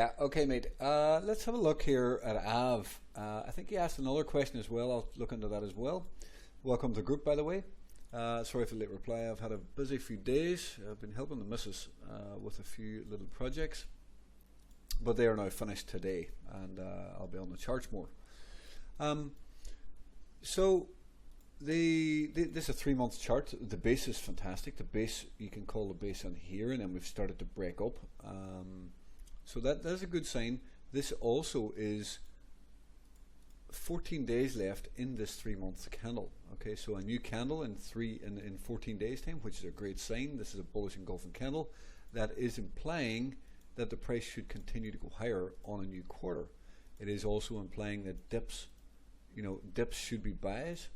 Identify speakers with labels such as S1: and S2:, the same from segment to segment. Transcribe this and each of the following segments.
S1: Yeah, okay, mate. Let's have a look here at AAVE. I think you asked another question as well. I'll look into that as well. Welcome to the group, by the way. Sorry for the late reply. I've had a busy few days. I've been helping the missus with a few little projects, but they are now finished today, and I'll be on the charge more. So this is a 3-month chart. The base is fantastic. The base, you can call the base on here, and then we've started to break up. So that's a good sign. This also is 14 days left in this 3-month candle. Okay, so a new candle in 14 days time, which is a great sign. This is a bullish engulfing candle that is implying that the price should continue to go higher on a new quarter. It is also implying that dips should be buys.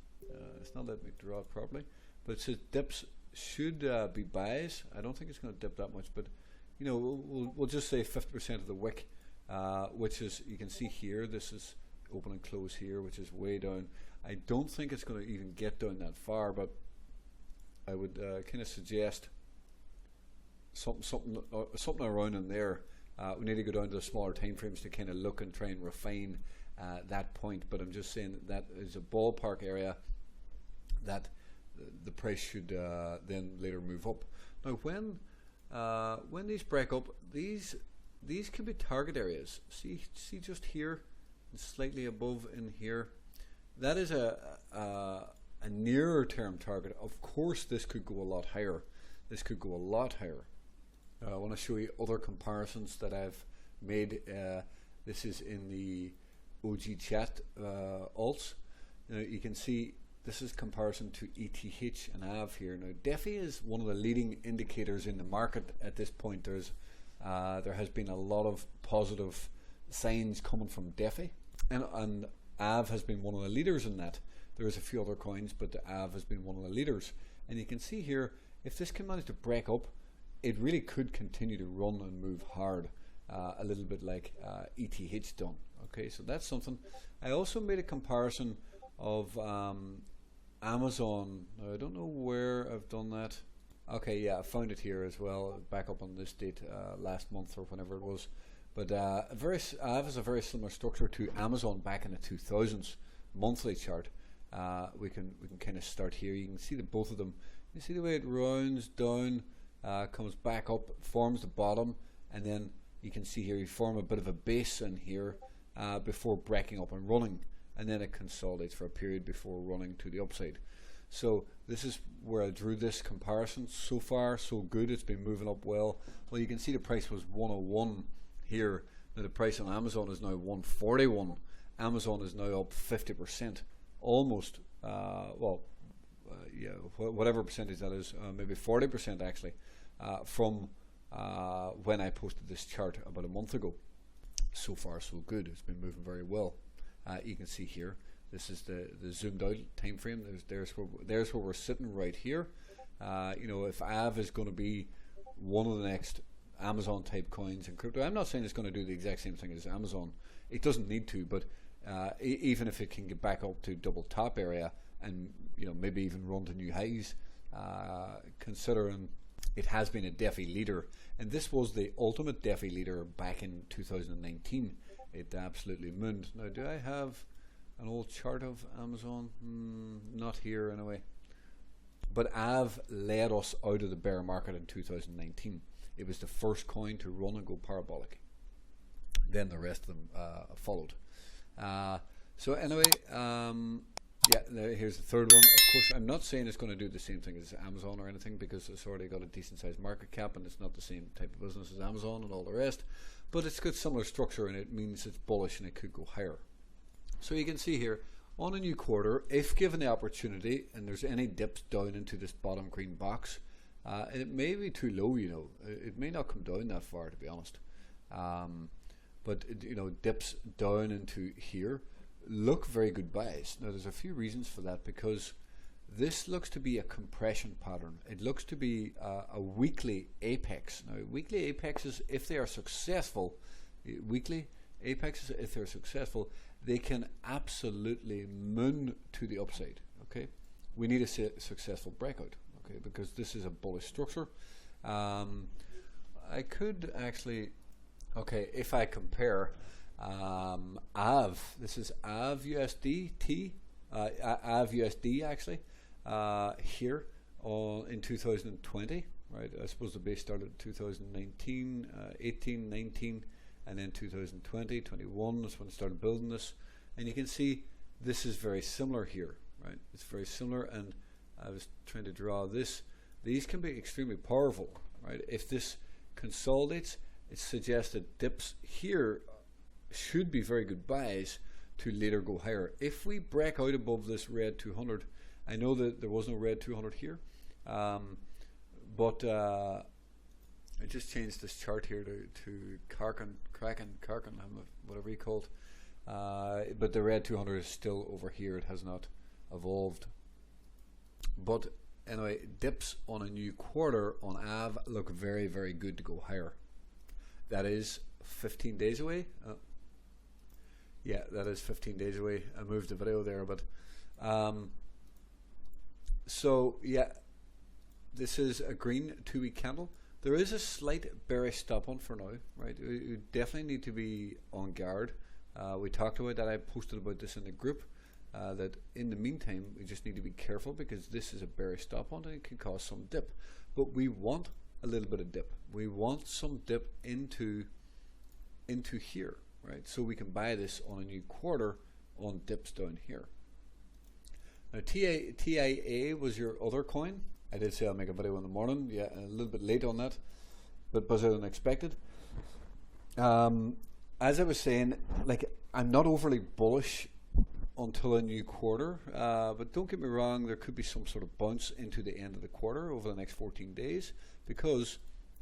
S1: It's not letting me draw it properly, but it says dips should be buys. I don't think it's going to dip that much, but we'll just say 50% of the wick, which is, you can see here, this is open and close here, which is way down. I don't think it's going to even get down that far, but I would kind of suggest something around in there. We need to go down to the smaller time frames to kind of look and try and refine that point, but I'm just saying that is a ballpark area that the price should then later move up. Now when these break up, these can be target areas. See just here and slightly above in here. That is a nearer term target. Of course this could go a lot higher. This could go a lot higher. I want to show you other comparisons that I've made. This is in the OG chat alts. Now you can see this is comparison to ETH and AAVE here. Now DeFi is one of the leading indicators in the market at this point. There has been a lot of positive signs coming from DeFi, and AAVE has been one of the leaders in that. There's a few other coins, but the AAVE has been one of the leaders. And you can see here, if this can manage to break up, it really could continue to run and move hard, a little bit like ETH done. Okay, so that's something. I also made a comparison of Amazon. Now, I don't know where I've done that. Okay, yeah, I found it here as well, back up on this date, last month or whenever it was. But AAVE is a very similar structure to Amazon back in the 2000s monthly chart. We can kind of start here. You can see both of them. You see the way it rounds down, comes back up, forms the bottom, and then you can see here you form a bit of a base in here before breaking up and running, and then it consolidates for a period before running to the upside. So this is where I drew this comparison. So far so good. It's been moving up well. Well, you can see the price was 101 here. Now the price on Amazon is now 141. Amazon is now up 50%, almost. Whatever percentage that is, maybe 40% actually, from when I posted this chart about a month ago. So far so good. It's been moving very well. You can see here, this is the zoomed out time frame. There's where we're sitting right here. If AAVE is going to be one of the next Amazon type coins in crypto, I'm not saying it's going to do the exact same thing as Amazon. It doesn't need to, but even if it can get back up to double top area and maybe even run to new highs, considering it has been a DeFi leader, and this was the ultimate DeFi leader back in 2019. It absolutely mooned. Now, do I have an old chart of Amazon? Not here anyway. But AAVE led us out of the bear market in 2019. It was the first coin to run and go parabolic. Then the rest of them followed. So anyway, here's the third one. Of course, I'm not saying it's going to do the same thing as Amazon or anything, because it's already got a decent sized market cap and it's not the same type of business as Amazon and all the rest. But it's got similar structure, and it means it's bullish and it could go higher. So you can see here, on a new quarter, if given the opportunity and there's any dips down into this bottom green box, it may be too low, it may not come down that far, to be honest. But dips down into here look very good buys. Now there's a few reasons for that, because this looks to be a compression pattern. It looks to be a weekly apex. Now weekly apexes, if they are successful, they can absolutely moon to the upside. Okay, we need a successful breakout. Okay, because this is a bullish structure. I could actually Okay, if I compare AAVE, this is AAVE USDT, AAVE USD actually, here in 2020, right? I suppose the base started in 2019, 18, 19, and then 2020, 21 is when I started building this. And you can see this is very similar here, right? It's very similar, and I was trying to draw this. These can be extremely powerful, right? If this consolidates, it suggests that dips here should be very good buys to later go higher. If we break out above this red 200, I know that there was no red 200 here, but I just changed this chart here to Kraken, whatever you called. But the red 200 is still over here. It has not evolved. But anyway, dips on a new quarter on AAVE look very, very good to go higher. That is 15 days away. Yeah, that is 15 days away. I moved the video there, but so yeah, this is a green 2-week candle. There is a slight bearish stop on for now, right? You definitely need to be on guard. We talked about that. I posted about this in the group. That in the meantime, we just need to be careful because this is a bearish stop on and it can cause some dip. But we want a little bit of dip. We want some dip into here, right? So we can buy this on a new quarter on dips down here. Now TIA was your other coin. I did say I'll make a video in the morning. Yeah, a little bit late on that, but better than expected. As I was saying, like, I'm not overly bullish until a new quarter, but don't get me wrong, there could be some sort of bounce into the end of the quarter over the next 14 days because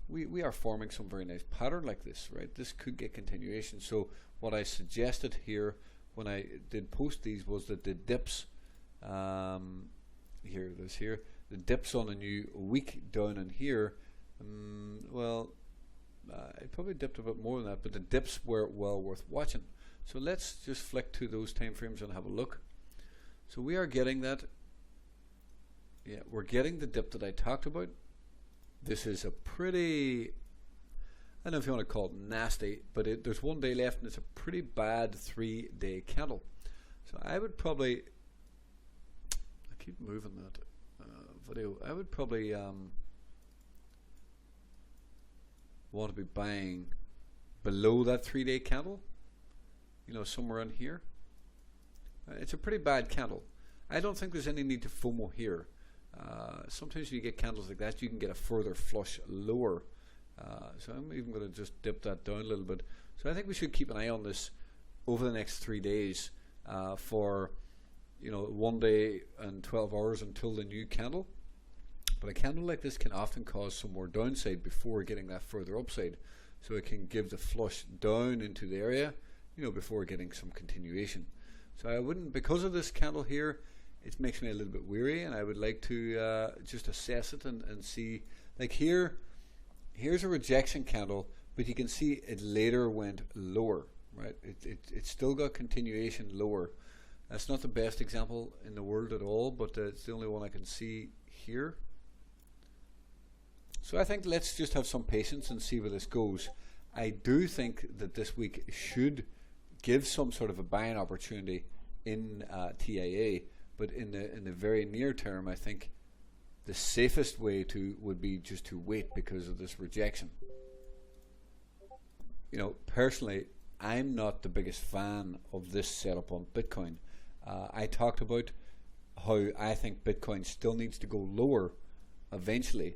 S1: we are forming some very nice pattern like this, right? This could get continuation. So what I suggested here when I did post these was that the dips, the dips on a new week down in here, it probably dipped a bit more than that, but the dips were well worth watching. So let's just flick to those time frames and have a look. So we are getting that. Yeah, we're getting the dip that I talked about. This is a pretty, I don't know if you want to call it nasty, but there's 1 day left and it's a pretty bad 3-day candle. So I would probably, I keep moving that video, I would probably want to be buying below that 3-day candle, you know, somewhere in here. It's a pretty bad candle. I don't think there's any need to FOMO here. Sometimes when you get candles like that, you can get a further flush lower. So I'm even going to just dip that down a little bit. So I think we should keep an eye on this over the next 3 days for, you know, 1 day and 12 hours until the new candle. But a candle like this can often cause some more downside before getting that further upside. So it can give the flush down into the area, you know, before getting some continuation. So I wouldn't, because of this candle here, it makes me a little bit weary, and I would like to just assess it and see, like here's a rejection candle, but you can see it later went lower, right? It still got continuation lower. That's not the best example in the world at all, but it's the only one I can see here. So I think let's just have some patience and see where this goes. I do think that this week should give some sort of a buying opportunity in TIA, but in the very near term, I think the safest way would be just to wait because of this rejection. You know, personally, I'm not the biggest fan of this setup on Bitcoin. I talked about how I think Bitcoin still needs to go lower eventually,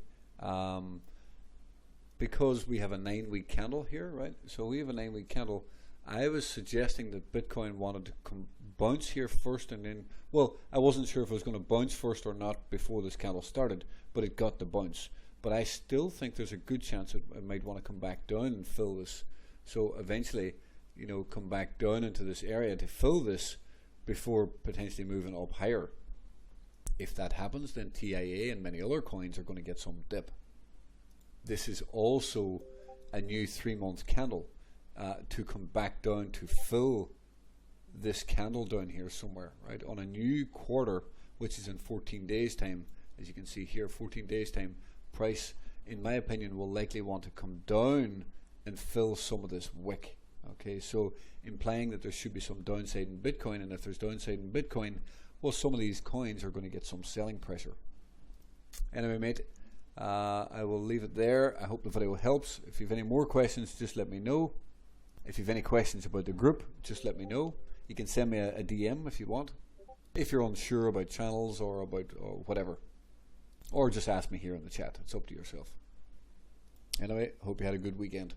S1: because we have a 9-week candle here, right? So we have a 9-week candle. I was suggesting that Bitcoin wanted to bounce here first, and then, well, I wasn't sure if it was going to bounce first or not before this candle started, but it got the bounce. But I still think there's a good chance it might want to come back down and fill this. So eventually, you know, come back down into this area to fill this before potentially moving up higher. If that happens, then TIA and many other coins are going to get some dip. This is also a new 3-month candle to come back down to fill this candle down here somewhere, right? On a new quarter, which is in 14 days time, as you can see here, 14 days time, price, in my opinion, will likely want to come down and fill some of this wick. Okay, so implying that there should be some downside in Bitcoin, and if there's downside in Bitcoin, well, some of these coins are going to get some selling pressure. Anyway, mate, I will leave it there. I hope the video helps. If you have any more questions, just let me know. If you have any questions about the group, just let me know. You can send me a DM if you want, if you're unsure about channels or about whatever, or just ask me here in the chat. It's up to yourself. Anyway, hope you had a good weekend.